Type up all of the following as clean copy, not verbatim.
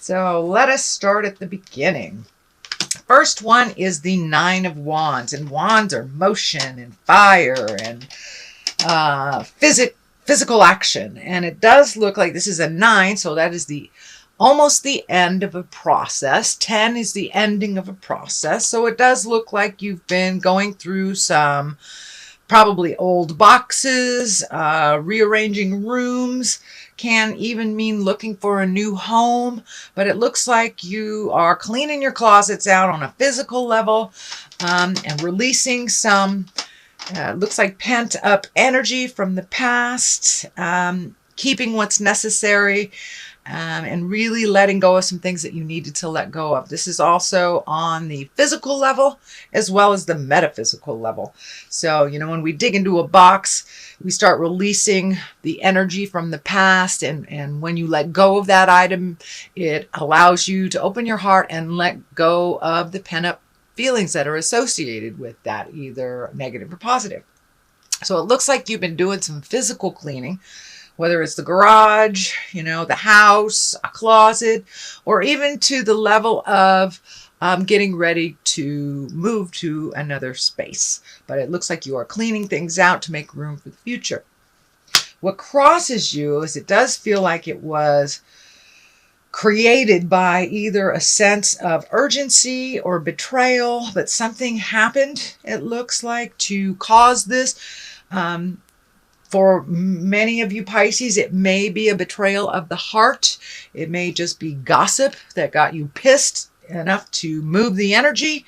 So let us start at the beginning. First one is the Nine of Wands, and wands are motion and fire and physical action. And it does look like this is a 9, so that is almost the end of a process. 10 is the ending of a process. So it does look like you've been going through some probably old boxes, rearranging rooms, can even mean looking for a new home. But it looks like you are cleaning your closets out on a physical level, and releasing some, looks like pent up energy from the past, keeping what's necessary, and really letting go of some things that you needed to let go of. This is also on the physical level as well as the metaphysical level. So, when we dig into a box, we start releasing the energy from the past. And when you let go of that item, it allows you to open your heart and let go of the pent-up feelings that are associated with that, either negative or positive. So it looks like you've been doing some physical cleaning, whether it's the garage, the house, a closet, or even to the level of getting ready to move to another space. But it looks like you are cleaning things out to make room for the future. What crosses you is it does feel like it was created by either a sense of urgency or betrayal, but something happened, it looks like, to cause this. For many of you Pisces, it may be a betrayal of the heart. It may just be gossip that got you pissed enough to move the energy.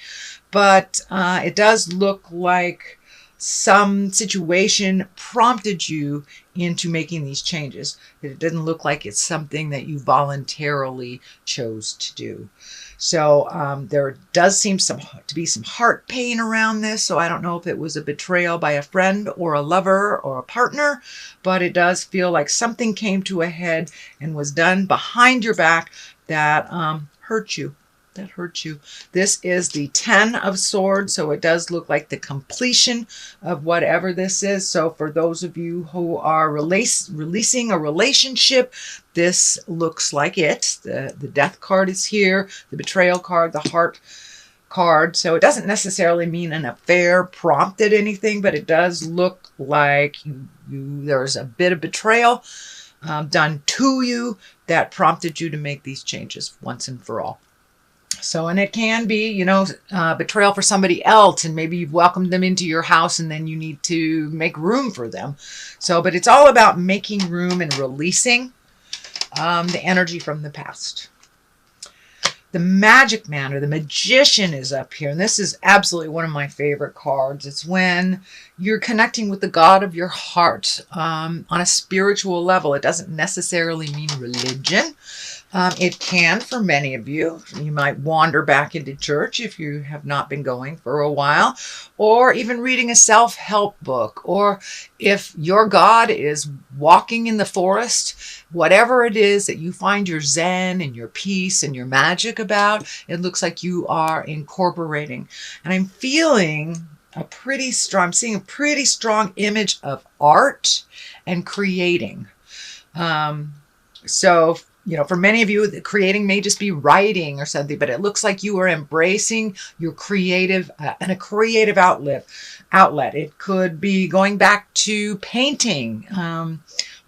But it does look like some situation prompted you into making these changes. It doesn't look like it's something that you voluntarily chose to do. So there does seem to be some heart pain around this. So I don't know if it was a betrayal by a friend or a lover or a partner, but it does feel like something came to a head and was done behind your back that hurt you. This is the 10 of Swords, so it does look like the completion of whatever this is. So for those of you who are releasing a relationship, this looks like it. The Death card is here, the Betrayal card, the Heart card. So it doesn't necessarily mean an affair prompted anything, but it does look like there's a bit of betrayal done to you that prompted you to make these changes once and for all. So, and it can be, betrayal for somebody else, and maybe you've welcomed them into your house and then you need to make room for them. So, but it's all about making room and releasing the energy from the past. The Magic Man or the Magician is up here, and this is absolutely one of my favorite cards. It's when you're connecting with the God of your heart on a spiritual level. It doesn't necessarily mean religion. It can for many of you. You might wander back into church if you have not been going for a while, or even reading a self-help book, or if your God is walking in the forest, whatever it is that you find your zen and your peace and your magic about, it looks like you are incorporating. And I'm feeling I'm seeing a pretty strong image of art and creating. So for many of you, the creating may just be writing or something, but it looks like you are embracing your creative and a creative outlet. It could be going back to painting,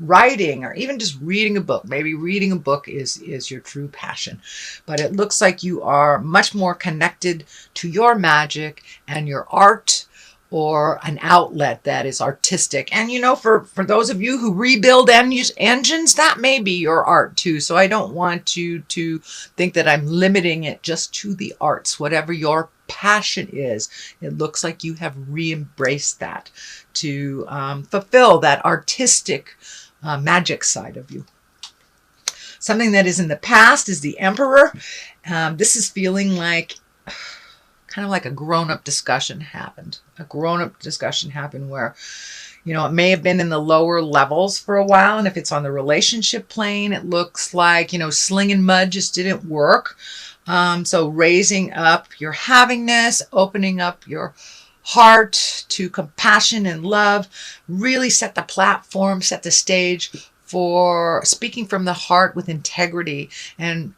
writing, or even just reading a book. Maybe reading a book is your true passion. But it looks like you are much more connected to your magic and your art, or an outlet that is artistic. And for those of you who rebuild engines, that may be your art too. So I don't want you to think that I'm limiting it just to the arts. Whatever your passion is, it looks like you have re-embraced that to fulfill that artistic magic side of you. Something that is in the past is the Emperor. This is feeling like kind of like a grown-up discussion happened. A grown-up discussion happened where, it may have been in the lower levels for a while. And if it's on the relationship plane, it looks like, slinging mud just didn't work. So raising up your havingness, opening up your heart to compassion and love, really set the platform, set the stage for speaking from the heart with integrity and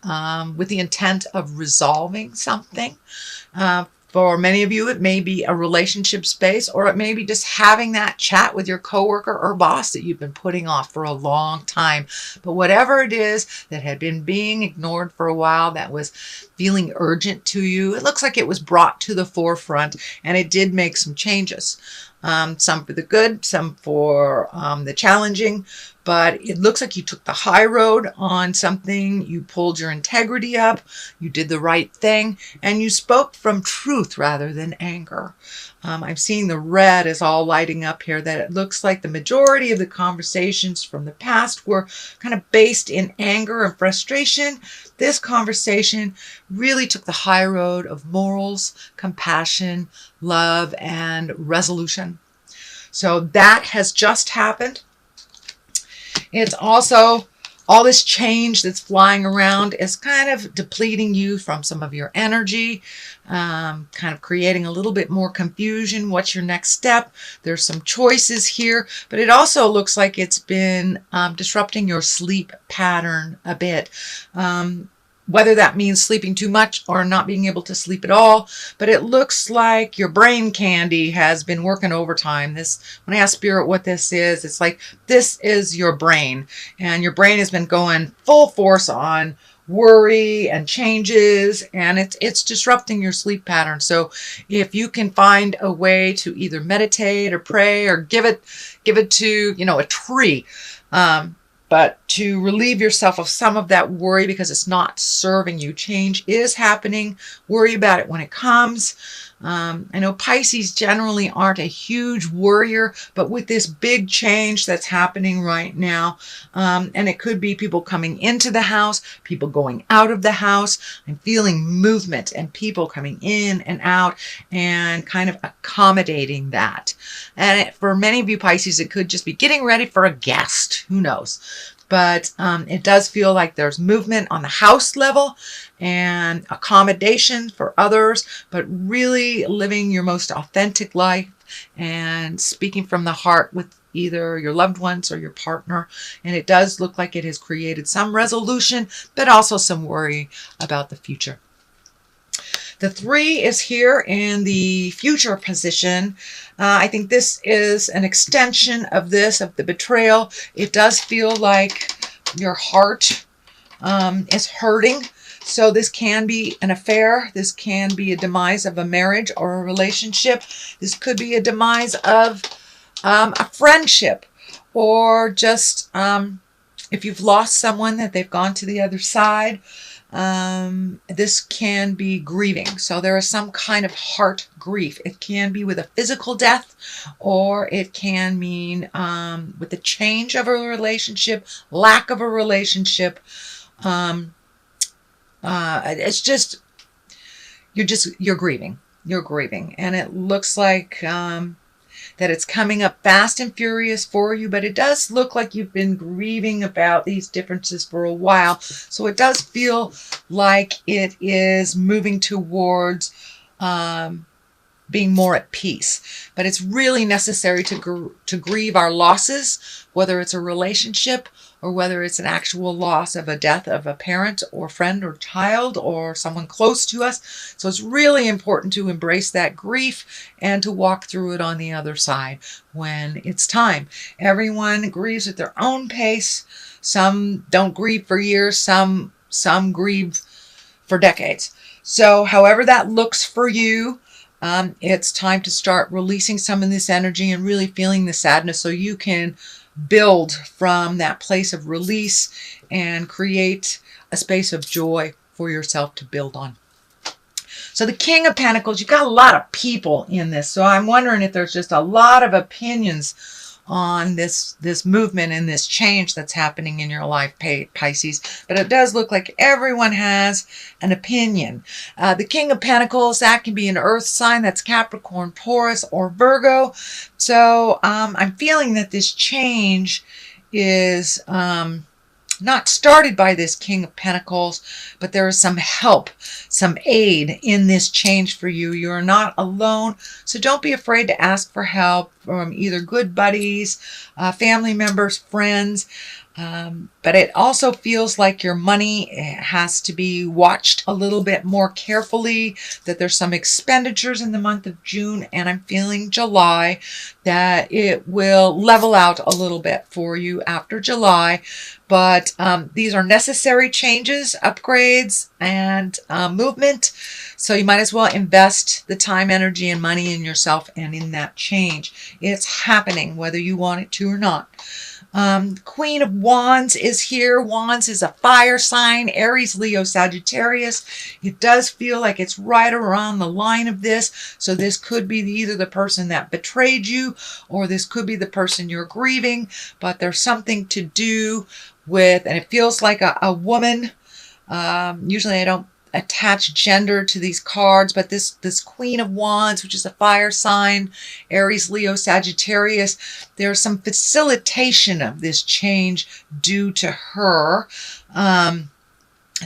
with the intent of resolving something. For many of you, it may be a relationship space, or it may be just having that chat with your coworker or boss that you've been putting off for a long time. But whatever it is that had been being ignored for a while, that was feeling urgent to you, it looks like it was brought to the forefront, and it did make some changes. Some for the good, some for the challenging, but it looks like you took the high road on something. You pulled your integrity up, you did the right thing, and you spoke from truth rather than anger. I'm seeing the red is all lighting up here, that it looks like the majority of the conversations from the past were kind of based in anger and frustration. This conversation really took the high road of morals, compassion, love, and resolution. So that has just happened. It's also all this change that's flying around is kind of depleting you from some of your energy, kind of creating a little bit more confusion. What's your next step? There's some choices here, but it also looks like it's been disrupting your sleep pattern a bit. Whether that means sleeping too much or not being able to sleep at all, but it looks like your brain candy has been working overtime. When I ask Spirit what this is, it's like this is your brain, and your brain has been going full force on worry and changes, and it's disrupting your sleep pattern. So if you can find a way to either meditate or pray or give it to a tree, but to relieve yourself of some of that worry because it's not serving you. Change is happening. Worry about it when it comes. I know Pisces generally aren't a huge worrier, but with this big change that's happening right now, and it could be people coming into the house, people going out of the house, I'm feeling movement and people coming in and out and kind of accommodating that. And for many of you Pisces, it could just be getting ready for a guest. Who knows? But it does feel like there's movement on the house level and accommodation for others, but really living your most authentic life and speaking from the heart with either your loved ones or your partner. And it does look like it has created some resolution, but also some worry about the future. The 3 is here in the future position. I think this is an extension of the betrayal. It does feel like your heart is hurting. So this can be an affair. This can be a demise of a marriage or a relationship. This could be a demise of a friendship, or just if you've lost someone that they've gone to the other side. This can be grieving. So there is some kind of heart grief. It can be with a physical death, or it can mean with the change of a relationship, lack of a relationship. It's just you're grieving. You're grieving, and it looks like that it's coming up fast and furious for you, but it does look like you've been grieving about these differences for a while. So it does feel like it is moving towards being more at peace. But it's really necessary to grieve our losses, whether it's a relationship or whether it's an actual loss of a death of a parent or friend or child or someone close to us. So it's really important to embrace that grief and to walk through it on the other side when it's time. Everyone grieves at their own pace. Some don't grieve for years. Some grieve for decades. So however that looks for you, it's time to start releasing some of this energy and really feeling the sadness so you can build from that place of release and create a space of joy for yourself to build on. So the King of Pentacles, you've got a lot of people in this. So I'm wondering if there's just a lot of opinions on this movement and this change that's happening in your life, Pisces. But it does look like everyone has an opinion. The King of Pentacles, that can be an earth sign. That's Capricorn, Taurus, or Virgo. So I'm feeling that this change is not started by this King of Pentacles, but there is some help, some aid in this change for you. You're not alone, so don't be afraid to ask for help from either good buddies, family members, friends. But it also feels like your money has to be watched a little bit more carefully, that there's some expenditures in the month of June, and I'm feeling July, that it will level out a little bit for you after July. But these are necessary changes, upgrades, and movement. So you might as well invest the time, energy, and money in yourself and in that change. It's happening whether you want it to or not. Queen of Wands is here. Wands is a fire sign, Aries, Leo, Sagittarius. It does feel like it's right around the line of this. So this could be either the person that betrayed you, or this could be the person you're grieving, but there's something to do with, and it feels like a woman. Usually I don't attach gender to these cards, but this Queen of Wands, which is a fire sign, Aries, Leo, Sagittarius, there's some facilitation of this change due to her. And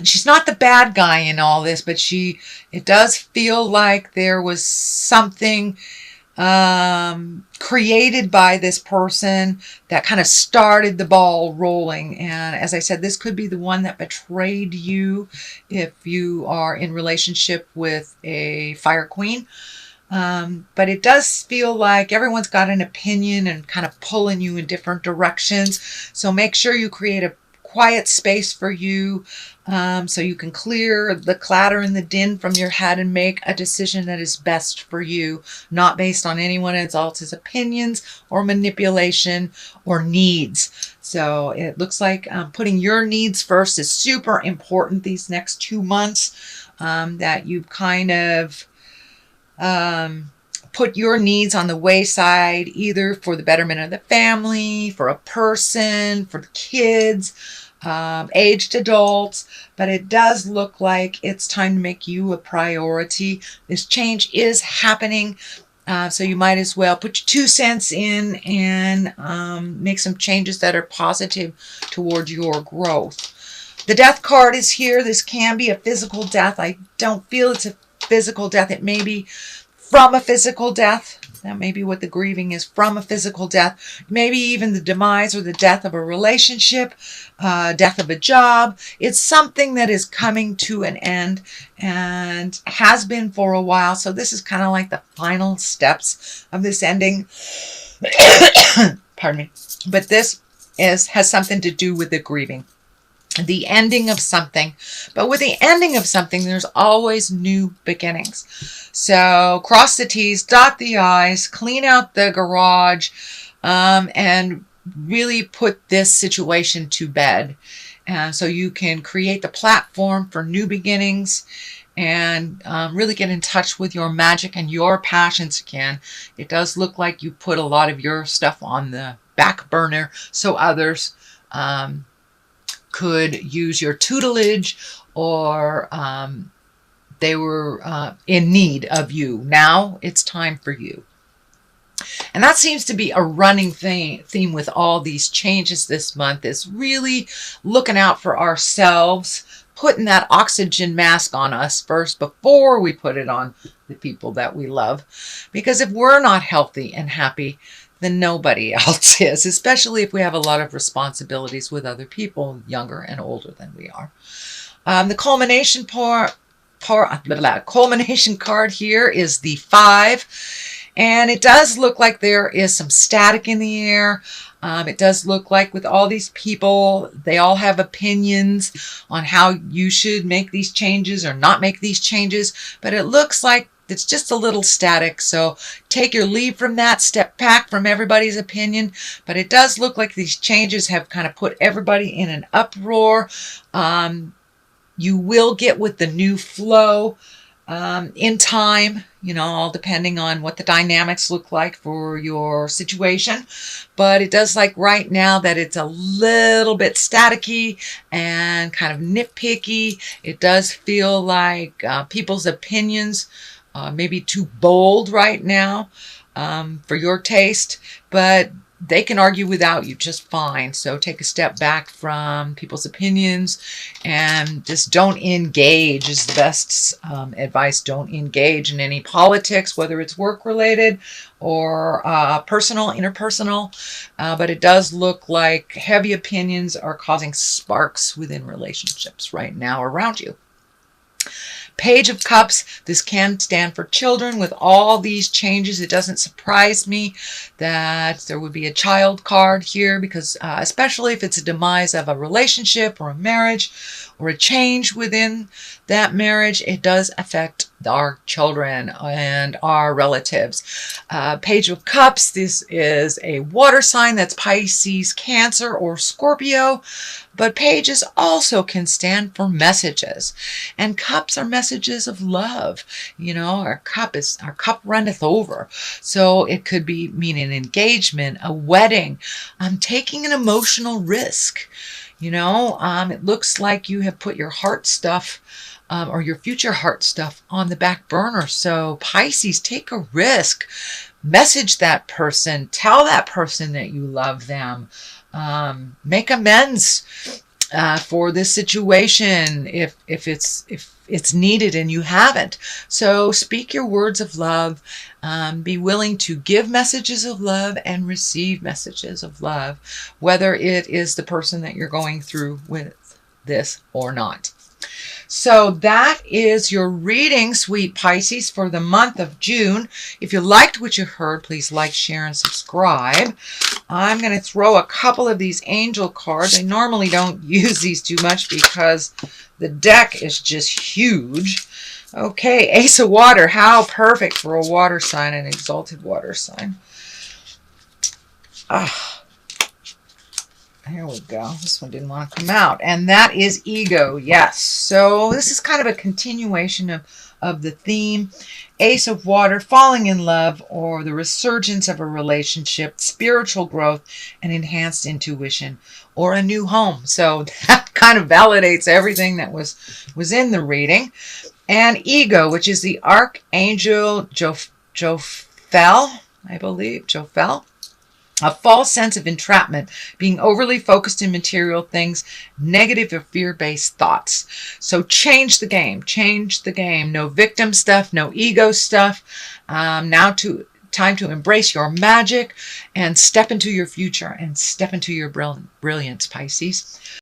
she's not the bad guy in all this, but it does feel like there was something created by this person that kind of started the ball rolling. And as I said, this could be the one that betrayed you if you are in relationship with a fire queen. But it does feel like everyone's got an opinion and kind of pulling you in different directions. So make sure you create a quiet space for you, so you can clear the clatter and the din from your head and make a decision that is best for you, not based on anyone else's opinions or manipulation or needs. So it looks like putting your needs first is super important these next 2 months, that you kind of put your needs on the wayside, either for the betterment of the family, for a person, for the kids, aged adults. But it does look like it's time to make you a priority. This change is happening. So you might as well put your 2 cents in and make some changes that are positive toward your growth. The death card is here. This can be a physical death. I don't feel it's a physical death. It may be from a physical death. That may be what the grieving is, from a physical death. Maybe even the demise or the death of a relationship, death of a job. It's something that is coming to an end and has been for a while. So this is kind of like the final steps of this ending. Pardon me. But this has something to do with the grieving, the ending of something. But with the ending of something, there's always new beginnings. So cross the T's, dot the I's, clean out the garage, and really put this situation to bed. So you can create the platform for new beginnings and really get in touch with your magic and your passions again. It does look like you put a lot of your stuff on the back burner so others could use your tutelage, or they were in need of you. Now it's time for you. And that seems to be a running theme with all these changes this month, is really looking out for ourselves, putting that oxygen mask on us first before we put it on the people that we love. Because if we're not healthy and happy, then nobody else is, especially if we have a lot of responsibilities with other people, younger and older than we are. The culmination culmination card here is the 5. And it does look like there is some static in the air. It does look like with all these people, they all have opinions on how you should make these changes or not make these changes. But it looks like it's just a little static. So take your leave from that, step back from everybody's opinion. But it does look like these changes have kind of put everybody in an uproar. You will get with the new flow in time, all depending on what the dynamics look like for your situation. But it does like right now that it's a little bit staticky and kind of nitpicky. It does feel like people's opinions maybe too bold right now for your taste. But they can argue without you just fine. So take a step back from people's opinions and just don't engage is the best advice. Don't engage in any politics, whether it's work related or personal, interpersonal. But it does look like heavy opinions are causing sparks within relationships right now around you. Page of Cups, this can stand for children. With all these changes, it doesn't surprise me that there would be a child card here because especially if it's a demise of a relationship or a marriage or a change within that marriage, it does affect our children and our relatives. Page of Cups, this is a water sign. That's Pisces, Cancer, or Scorpio. But pages also can stand for messages. And cups are messages of love. You know, our cup runneth over. So it could be mean an engagement, a wedding, taking an emotional risk. You know, it looks like you have put your heart stuff or your future heart stuff on the back burner. So Pisces, take a risk. Message that person. Tell that person that you love them. Make amends for this situation if it's needed and you haven't. So speak your words of love. Be willing to give messages of love and receive messages of love, whether it is the person that you're going through with this or not. So that is your reading, sweet Pisces, for the month of June. If you liked what you heard, please like, share, and subscribe. I'm going to throw a couple of these angel cards. I normally don't use these too much because the deck is just huge. Okay, Ace of Water. How perfect for a water sign, an exalted water sign. Here we go. This one didn't want to come out. And that is ego. Yes. So this is kind of a continuation of the theme. Ace of Water, falling in love or the resurgence of a relationship, spiritual growth, and enhanced intuition, or a new home. So that kind of validates everything that was in the reading. And ego, which is the Archangel Jophiel, I believe. Jophiel. A false sense of entrapment, being overly focused in material things, negative or fear-based thoughts. So change the game. Change the game. No victim stuff, no ego stuff. Now time to embrace your magic and step into your future and step into your brilliance, Pisces.